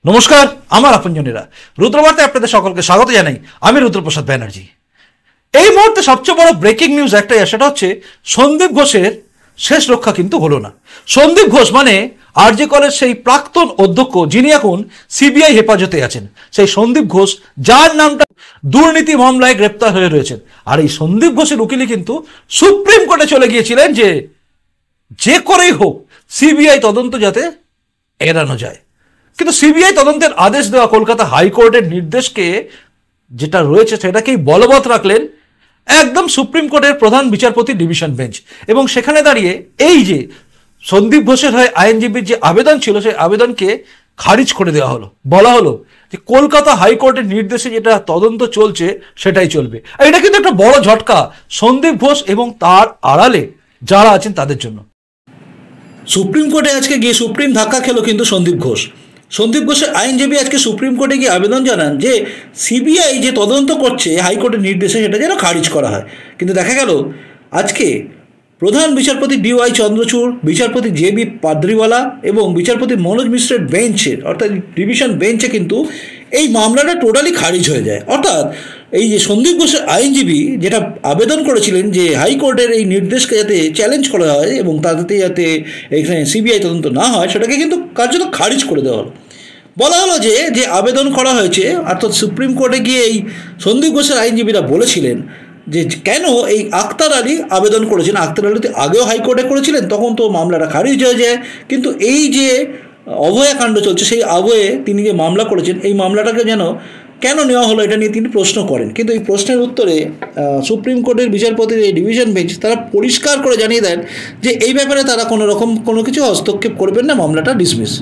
নমস্কার, আমার আপনজনেরা রুদ্রবার্তায় আপনাদের সকলকে স্বাগত জানাই। আমি রুদ্রপ্রসাদ ব্যানার্জি। এই মুহূর্তে সবচেয়ে বড় ব্রেকিং নিউজ একটাই, সেটা হচ্ছে সন্দীপ ঘোষের শেষ রক্ষা কিন্তু হলো না। সন্দীপ ঘোষ মানে আরজি কলেজ সেই প্রাক্তন অধ্যক্ষ, যিনি এখন সিবিআই হেফাজতে আছেন, সেই সন্দীপ ঘোষ, যার নামটা দুর্নীতি মামলায় গ্রেপ্তার হয়ে রয়েছেন। আর এই সন্দীপ ঘোষের উকিলই কিন্তু সুপ্রিম কোর্টে চলে গিয়েছিলেন যে করেই হোক সিবিআই তদন্ত যাতে এড়ানো যায়। কিন্তু সিবিআই তদন্তের আদেশ দেওয়া কলকাতা হাইকোর্টের নির্দেশকে যেটা রয়েছে সেটাকেই বলবৎ রাখলেন একদম সুপ্রিম কোর্টের প্রধান বিচারপতি ডিভিশন বেঞ্চ। এবং সেখানে দাঁড়িয়ে এই যে সন্দীপ ঘোষের হয়ে আইনজীবীর যে আবেদন ছিল, সেই আবেদনকে খারিজ করে দেওয়া হলো। বলা হলো যে কলকাতা হাইকোর্টের নির্দেশে যেটা তদন্ত চলছে সেটাই চলবে। আর এটা কিন্তু একটা বড় ঝটকা সন্দীপ ঘোষ এবং তার আড়ালে যারা আছেন তাদের জন্য। সুপ্রিম কোর্টে আজকে গিয়ে সুপ্রিম ধাক্কা খেলো কিন্তু সন্দীপ ঘোষ। সন্দীপ ঘোষের আইনজীবী আজকে সুপ্রিম কোর্টে গিয়ে আবেদন জানান যে সিবিআই যে তদন্ত করছে হাইকোর্টের নির্দেশে সেটা যেন খারিজ করা হয়। কিন্তু দেখা গেল আজকে প্রধান বিচারপতি ডিওয়াই চন্দ্রচূড়, বিচারপতি জে.বি. পাদ্রিওয়ালা এবং বিচারপতি মনোজ মিশ্রের বেঞ্চের অর্থাৎ ডিভিশন বেঞ্চে কিন্তু এই মামলাটা টোটালি খারিজ হয়ে যায়। অর্থাৎ এই যে সন্দীপ ঘোষের আইনজীবী যেটা আবেদন করেছিলেন যে হাইকোর্টের এই নির্দেশকে যাতে চ্যালেঞ্জ করা হয় এবং তাতে যাতে এখানে সিবিআই তদন্ত না হয়, সেটাকে কিন্তু কার্যত খারিজ করে দেওয়া হলো। বলা হলো যে আবেদন করা হয়েছে, অর্থাৎ সুপ্রিম কোর্টে গিয়ে এই সন্দীপ ঘোষের আইনজীবীরা বলেছিলেন যে কেন এই আক্তার আলী আবেদন করেছেন। আক্তার আলী তো আগেও হাইকোর্টে করেছিলেন, তখন তো মামলাটা খারিজ হয়ে যায়। কিন্তু এই যে অভয়াকাণ্ড চলছে, সেই আবহে তিনি যে মামলা করেছেন, এই মামলাটাকে যেন কেন নেওয়া হলো এটা নিয়ে তিনি প্রশ্ন করেন। কিন্তু এই প্রশ্নের উত্তরে সুপ্রিম কোর্টের বিচারপতির এই ডিভিশন বেঞ্চ তারা পরিষ্কার করে জানিয়ে দেন যে এই ব্যাপারে তারা কোনো কিছু হস্তক্ষেপ করবেন না, মামলাটা ডিসমিস।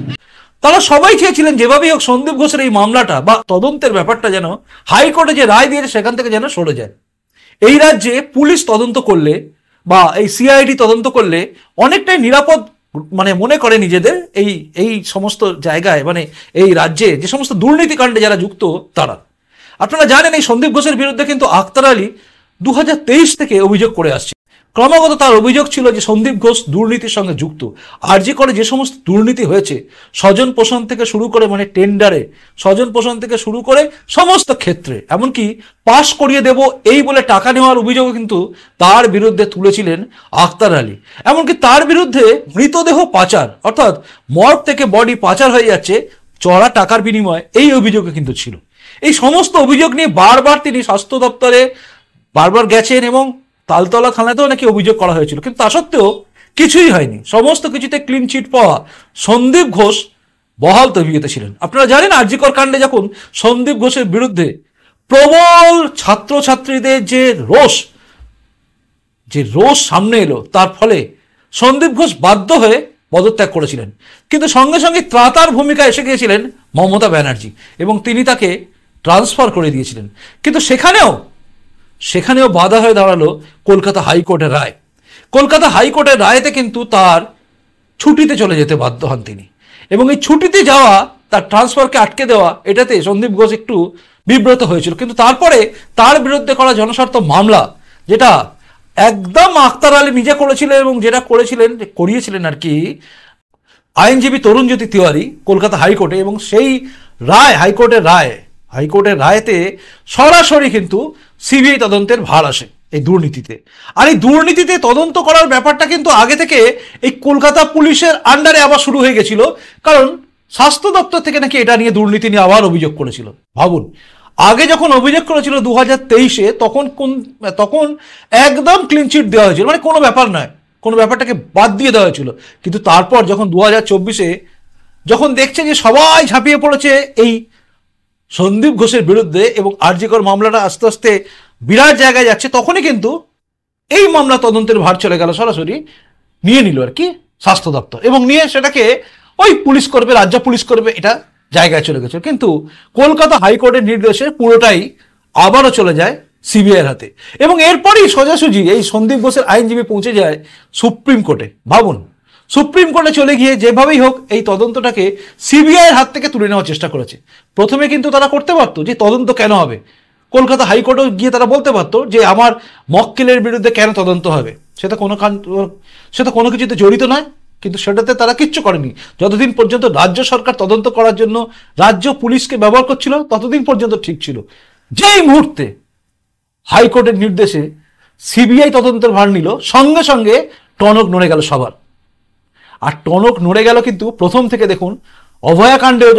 তারা সবাই চেয়েছিলেন যেভাবেই হোক সন্দীপ ঘোষের এই মামলাটা বা তদন্তের ব্যাপারটা যেন হাইকোর্টে যে রায় দিয়েছে সেখান থেকে যেন সরে যায়। এই রাজ্যে পুলিশ তদন্ত করলে বা এই সিআইডি তদন্ত করলে অনেকটাই নিরাপদ মনে করে নিজেদের এই সমস্ত জায়গায়, এই রাজ্যে যে সমস্ত দুর্নীতিকাণ্ডে যারা যুক্ত তারা। আপনারা জানেন এই সন্দীপ ঘোষের বিরুদ্ধে কিন্তু আক্তার আলী 2023 থেকে অভিযোগ করে আসছে। ক্রমাগত তার অভিযোগ ছিল যে সন্দীপ ঘোষ দুর্নীতির সঙ্গে যুক্ত। আরজি করে যে সমস্ত দুর্নীতি হয়েছে, স্বজন পোষণ থেকে শুরু করে টেন্ডারে স্বজন পোষণ থেকে শুরু করে সমস্ত ক্ষেত্রে, এমনকি পাশ করিয়ে দেব এই বলে টাকা নেওয়ার অভিযোগও কিন্তু তার বিরুদ্ধে তুলেছিলেন আক্তার আলী। এমনকি তার বিরুদ্ধে মৃতদেহ পাচার, অর্থাৎ মর্গ থেকে বডি পাচার হয়ে যাচ্ছে চড়া টাকার বিনিময়ে, এই অভিযোগও কিন্তু ছিল। এই সমস্ত অভিযোগ নিয়ে বারবার তিনি স্বাস্থ্য দপ্তরে বারবার গেছেন এবং তালতলা থানাতেও নাকি অভিযোগ করা হয়েছিল, কিন্তু তা সত্ত্বেও কিছুই হয়নি। সমস্ত কিছুতে ক্লিন চিট পাওয়া সন্দীপ ঘোষ বহাল তবিয়তে ছিলেন। আপনারা জানেন আরজিকর কাণ্ডে যখন সন্দীপ ঘোষের বিরুদ্ধে প্রবল ছাত্রছাত্রীদের যে রোষ সামনে এলো, তার ফলে সন্দীপ ঘোষ বাধ্য হয়ে পদত্যাগ করেছিলেন। কিন্তু সঙ্গে সঙ্গে ত্রাতার ভূমিকা এসে গিয়েছিলেন মমতা ব্যানার্জি এবং তিনি তাকে ট্রান্সফার করে দিয়েছিলেন। কিন্তু সেখানেও বাধা হয়ে দাঁড়ালো কলকাতা হাইকোর্টের রায়। কলকাতা হাইকোর্টের রায়তে কিন্তু তার ছুটিতে চলে যেতে বাধ্য হন তিনি, এবং এই ছুটিতে যাওয়া, তার ট্রান্সফারকে আটকে দেওয়া, এটাতে সন্দীপ ঘোষ একটু বিব্রত হয়েছিল। কিন্তু তারপরে তার বিরুদ্ধে করা জনস্বার্থ মামলা, যেটা একদম আক্তার আলী নিজে করেছিলেন এবং যেটা করিয়েছিলেন আর কি আইনজীবী তরুণজ্যোতি তিওয়ারি কলকাতা হাইকোর্টে, এবং সেই রায় হাইকোর্টের রায়তে সরাসরি কিন্তু সিবিআই তদন্তের ভার আসে এই দুর্নীতিতে। আর এই দুর্নীতিতে তদন্ত করার ব্যাপারটা কিন্তু আগে থেকে এই কলকাতা পুলিশের আন্ডারে আবার শুরু হয়ে গেছিল, কারণ স্বাস্থ্য দপ্তর থেকে নাকি এটা নিয়ে দুর্নীতি নিয়ে আবার অভিযোগ করেছিল। ভাবুন, আগে যখন অভিযোগ করেছিল 2023-এ, তখন একদম ক্লিন চিট দেওয়া হয়েছিল, কোনো ব্যাপার নয়, কোনো ব্যাপারটাকে বাদ দিয়ে দেওয়া হয়েছিল। কিন্তু তারপর যখন 2024-এ যখন দেখছে যে সবাই ঝাঁপিয়ে পড়েছে এই সন্দীপ ঘোষের বিরুদ্ধে এবং আরজিকর মামলাটা আস্তে আস্তে বিরাট জায়গায় যাচ্ছে, তখনই কিন্তু এই মামলা তদন্তের ভার চলে গেল, সরাসরি নিয়ে নিল আর কি স্বাস্থ্য দপ্তর, এবং নিয়ে সেটাকে ওই পুলিশ করবে, রাজ্য পুলিশ করবে, এটা জায়গায় চলে গেছে। কিন্তু কলকাতা হাইকোর্টের নির্দেশে পুরোটাই আবারও চলে যায় সিবিআইয়ের হাতে, এবং এরপরই সোজাসুজি এই সন্দীপ ঘোষের আইনজীবী পৌঁছে যায় সুপ্রিম কোর্টে। ভাবুন, সুপ্রিম কোর্টে চলে গিয়ে যেভাবেই হোক এই তদন্তটাকে সিবিআইয়ের হাত থেকে তুলে নেওয়ার চেষ্টা করেছে। প্রথমে কিন্তু তারা করতে পারতো যে তদন্ত কেন হবে, কলকাতা হাইকোর্টে গিয়ে তারা বলতে পারতো যে আমার মক্কেলের বিরুদ্ধে কেন তদন্ত হবে, সেটা কোনো কিছুতে জড়িত নয়, কিন্তু সেটাতে তারা কিচ্ছু করেনি। যতদিন পর্যন্ত রাজ্য সরকার তদন্ত করার জন্য রাজ্য পুলিশকে ব্যবহার করছিল ততদিন পর্যন্ত ঠিক ছিল। যেই মুহূর্তে হাইকোর্টের নির্দেশে সিবিআই তদন্তের ভার নিল, সঙ্গে সঙ্গে টনক নড়ে গেল সবার। আর টনক নড়ে গেল কিন্তু প্রথম থেকে দেখুন, অভয়াকাণ্ডেও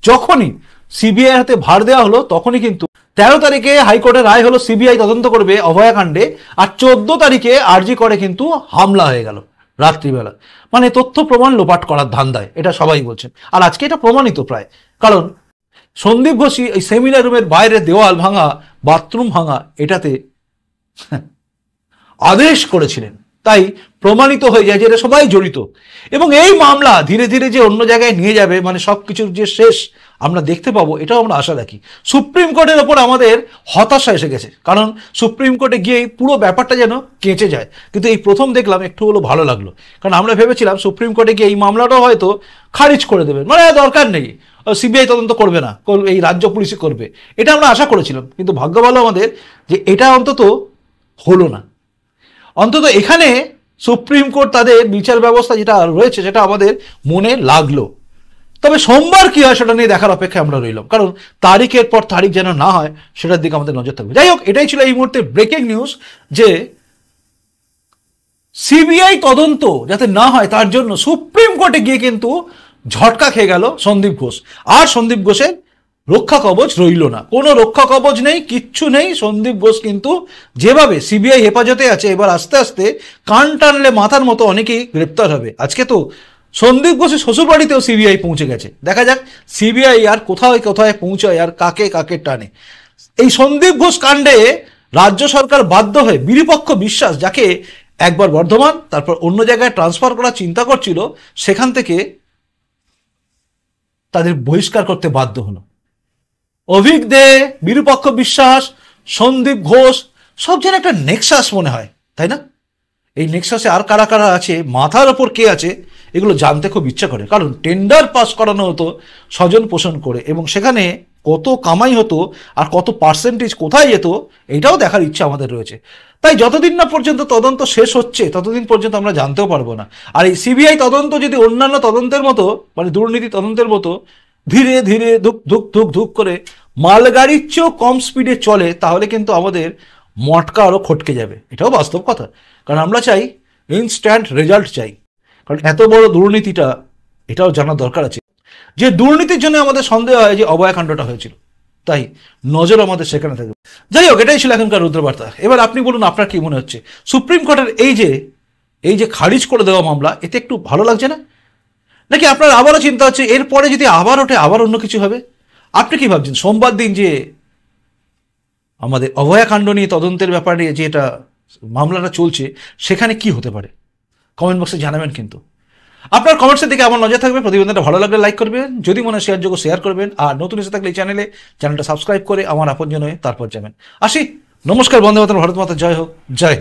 যখনই সিবিআই হাতে ভার দেওয়া হলো তখনই কিন্তু 13 তারিখে হাইকোর্টের রায় হলো সিবিআই তদন্ত করবে অভয়াকাণ্ডে, আর 14 তারিখে আরজি করে কিন্তু হামলা হয়ে গেল রাত্রিবেলা। মানে তথ্য প্রমাণ লোপাট করার ধান্দায়, এটা সবাই বলছেন। আর আজকে এটা প্রমাণিত প্রায়, কারণ সন্দীপ ঘোষই এই সেমিনার রুমের বাইরে দেওয়াল ভাঙা, বাথরুম ভাঙা এটাতে আদেশ করেছিলেন, তাই প্রমাণিত হয়ে যায় যে এটা সবাই জড়িত। এবং এই মামলা ধীরে ধীরে যে অন্য জায়গায় নিয়ে যাবে, মানে সবকিছুর যে শেষ আমরা দেখতে পাবো, এটাও আমরা আশা রাখি। সুপ্রিম কোর্টের ওপর আমাদের হতাশা এসে গেছে, কারণ সুপ্রিম কোর্টে গিয়ে পুরো ব্যাপারটা যেন কেঁচে যায়। কিন্তু এই প্রথম দেখলাম, একটু হলো ভালো লাগলো, কারণ আমরা ভেবেছিলাম সুপ্রিম কোর্টে গিয়ে এই মামলাটাও হয়তো খারিজ করে দেবেন, মানে দরকার নেই, সিবিআই তদন্ত করবে না, এই রাজ্য পুলিশই করবে, এটা আমরা আশা করেছিলাম। কিন্তু ভাগ্য ভালো আমাদের যে এটা অন্তত হলো না। অন্তত এখানে সুপ্রিম কোর্ট তাদের বিচার ব্যবস্থা যেটা রয়েছে সেটা আমাদের মনে লাগলো। তবে সোমবার কি হয় সেটা নিয়ে দেখার অপেক্ষায় আমরা রইলাম, কারণ তারিখের পর তারিখ যেন না হয় সেটার দিকে আমাদের নজর থাকবে। যাই হোক, এটাই ছিল এই মুহূর্তে ব্রেকিং নিউজ, যে সিবিআই তদন্ত যাতে না হয় তার জন্য সুপ্রিম কোর্টে গিয়ে কিন্তু ঝটকা খেয়ে গেল সন্দীপ ঘোষ। আর সন্দীপ ঘোষের রক্ষা কবচ রইল না, কোনো রক্ষা কবচ নেই, কিচ্ছু নেই। সন্দীপ ঘোষ কিন্তু যেভাবে সিবিআই হেফাজতে আছে, এবার আস্তে আস্তে কান টানলে মাথার মতো অনেকেই গ্রেপ্তার হবে। আজকে তো সন্দীপ ঘোষের শ্বশুর বাড়িতেও সিবিআই পৌঁছে গেছে। দেখা যাক সিবিআই আর কোথায় কোথায় পৌঁছায় আর কাকে কাকে টানে। এই সন্দীপ ঘোষ কাণ্ডে রাজ্য সরকার বাধ্য হয়ে বিরূপক্ষ বিশ্বাস, যাকে একবার বর্ধমান তারপর অন্য জায়গায় ট্রান্সফার করার চিন্তা করছিল, সেখান থেকে তাদের বহিষ্কার করতে বাধ্য হলো। অভিক দে, বিরূপক্ষ বিশ্বাস, সন্দীপ ঘোষ, সব যেন একটা নেক্সাস মনে হয়, তাই না? এই নেক্সাসে আর কারা কারা আছে, মাথার ওপর কে আছে, এগুলো জানতে খুব ইচ্ছা করে। কারণ টেন্ডার পাস করানো হতো স্বজন পোষণ করে, এবং সেখানে কত কামাই হতো আর কত পার্সেন্টেজ কোথায় যেত, এটাও দেখার ইচ্ছা আমাদের রয়েছে। তাই যতদিন না পর্যন্ত তদন্ত শেষ হচ্ছে ততদিন পর্যন্ত আমরা জানতেও পারবো না। আর এই সিবিআই তদন্ত যদি অন্যান্য তদন্তের মতো, মানে দুর্নীতি তদন্তের মতো ধীরে ধীরে ধুক ধুক ধুক ধুক করে মালগাড়ির চেয়েও কম স্পিডে চলে, তাহলে কিন্তু আমাদের মটকা আরও খটকে যাবে। এটাও বাস্তব কথা, কারণ আমরা চাই ইনস্ট্যান্ট রেজাল্ট চাই। কারণ এত বড় দুর্নীতিটা, এটাও জানা দরকার আছে যে দুর্নীতির জন্য আমাদের সন্দেহ হয় যে অভয়াকাণ্ডটা হয়েছিল, তাই নজর আমাদের সেখানে থাকবে। যাই হোক, এটাই ছিল এখনকার রুদ্রবার্তা। এবার আপনি বলুন, আপনার কি মনে হচ্ছে সুপ্রিম কোর্টের এই যে খারিজ করে দেওয়া মামলা, এতে একটু ভালো লাগছে না? নাকি আপনার আবারও চিন্তা হচ্ছে এরপরে যদি আবার ওঠে আবার অন্য কিছু হবে? আপনি কি ভাবছেন সোমবার দিন যে আমাদের অভয়াকাণ্ড নিয়ে তদন্তের ব্যাপারে যে এটা মামলাটা চলছে, সেখানে কি হতে পারে? কমেন্ট বক্সে জানাবেন। কিন্তু আপনার কমেন্টসের দিকে আমার নজর থাকবে। প্রতিবেদনটা ভালো লাগলে লাইক করবেন, যদি মনে শেয়ারযোগ্য শেয়ার করবেন, আর নতুন এসে থাকলে এই চ্যানেলটা সাবস্ক্রাইব করে আমার আপনজন হয়ে তারপর যাবেন। আসি, নমস্কার, বন্দে মাতরম, ভারত মাতা জয় হোক, জয় হিন্দ।